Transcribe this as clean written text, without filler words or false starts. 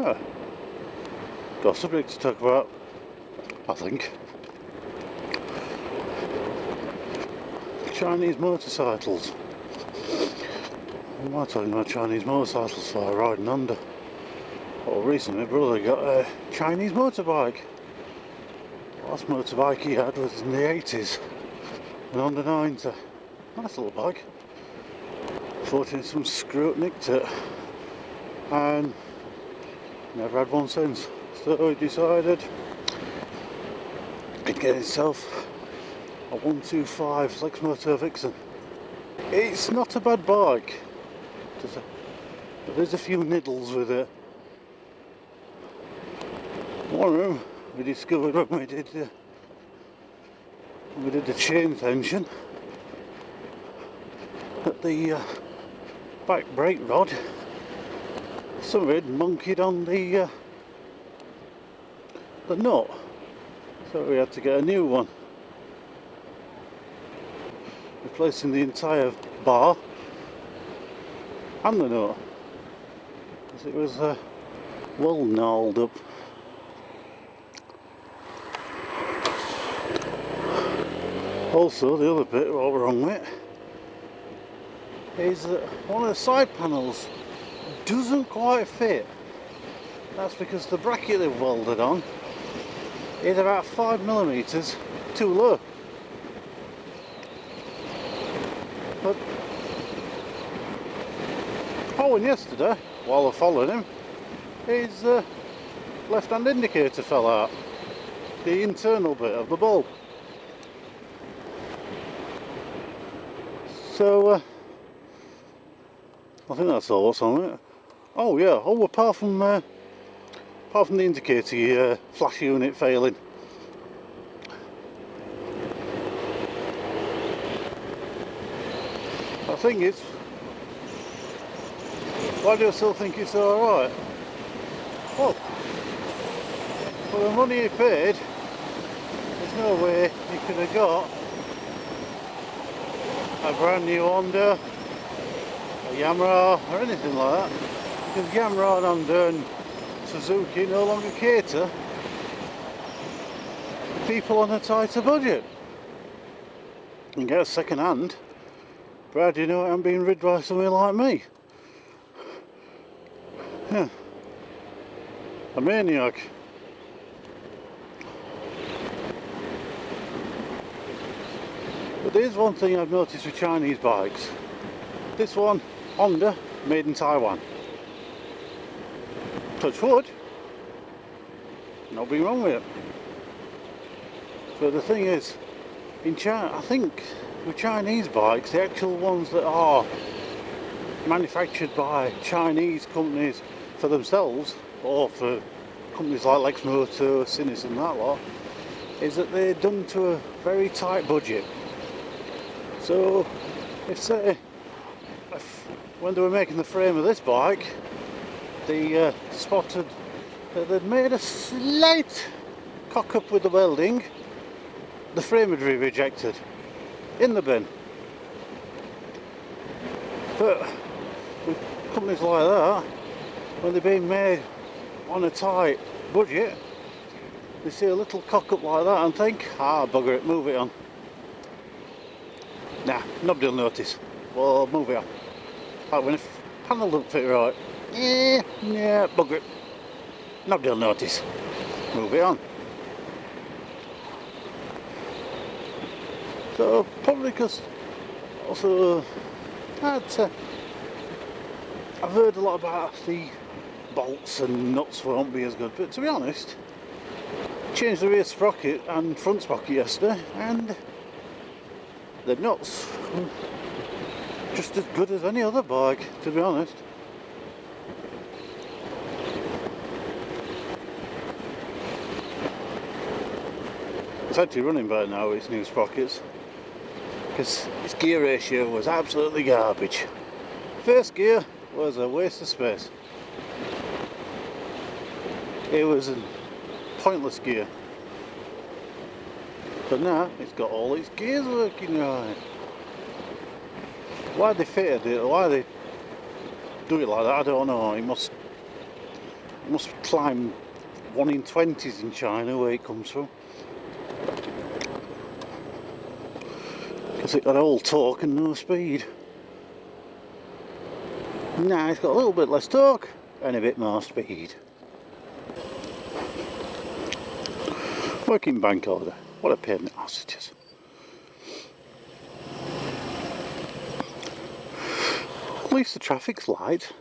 Ah, got a subject to talk about, I think. Chinese motorcycles. What am I talking about Chinese motorcycles for? Riding under. Well, recently my brother got a Chinese motorbike. The last motorbike he had was in the 80s. An Honda 90. Nice little bike. Fortunately some screw nicked it. And never had one since. So he decided he'd get himself a 125 Lexmoto Vixen. It's not a bad bike. But there's a few niddles with it. One of them we discovered when we did the chain tension that the back brake rod, some of it monkeyed on the nut, so we had to get a new one, replacing the entire bar and the nut, as it was well gnarled up. Also, the other bit what we're wrong with is that one of the side panels doesn't quite fit. That's because the bracket they've welded on is about 5mm too low. But Owen yesterday, while I followed him, his left-hand indicator fell out, the internal bit of the bulb. So I think that's all what's on it. Oh yeah, apart from the indicator flash unit failing. I think it's... Why do I still think it's alright? Well, for the money he paid, there's no way he could have got a brand new Honda, a Yamaha or anything like that, because Yamaha and Honda and Suzuki no longer cater to people on a tighter budget. You can get a second hand, but how do you know I'm being rid by somebody like me? Yeah. A maniac. But there's one thing I've noticed with Chinese bikes. This one, Honda, made in Taiwan. Touch wood, nothing wrong with it. But the thing is, in China, I think with Chinese bikes, the actual ones that are manufactured by Chinese companies for themselves, or for companies like Lexmoto, Sinis and that lot, is that they're done to a very tight budget. So, when they were making the frame of this bike, they spotted that they'd made a slight cock up with the welding, the frame had rejected in the bin. But with companies like that, when they're being made on a tight budget, they see a little cock up like that and think, ah, bugger it, move it on. Nah, nobody will notice. Well, move it on. Like when a panel don't fit right, yeah, bugger it. Nobody will notice. Move it on. So probably because also I've heard a lot about the bolts and nuts won't be as good, but to be honest, changed the rear sprocket and front sprocket yesterday, and the nuts were just as good as any other bike, to be honest. It's actually running better now with its new sprockets, because its gear ratio was absolutely garbage. First gear was a waste of space. It was a pointless gear. But now it's got all its gears working right. Why they fitted it, why they do it like that, I don't know. It Must climb 1 in 20s in China where it comes from. Because it got all torque and no speed. Now it's got a little bit less torque and a bit more speed. Working bank order. What a pain in the arse it is. At least the traffic's light.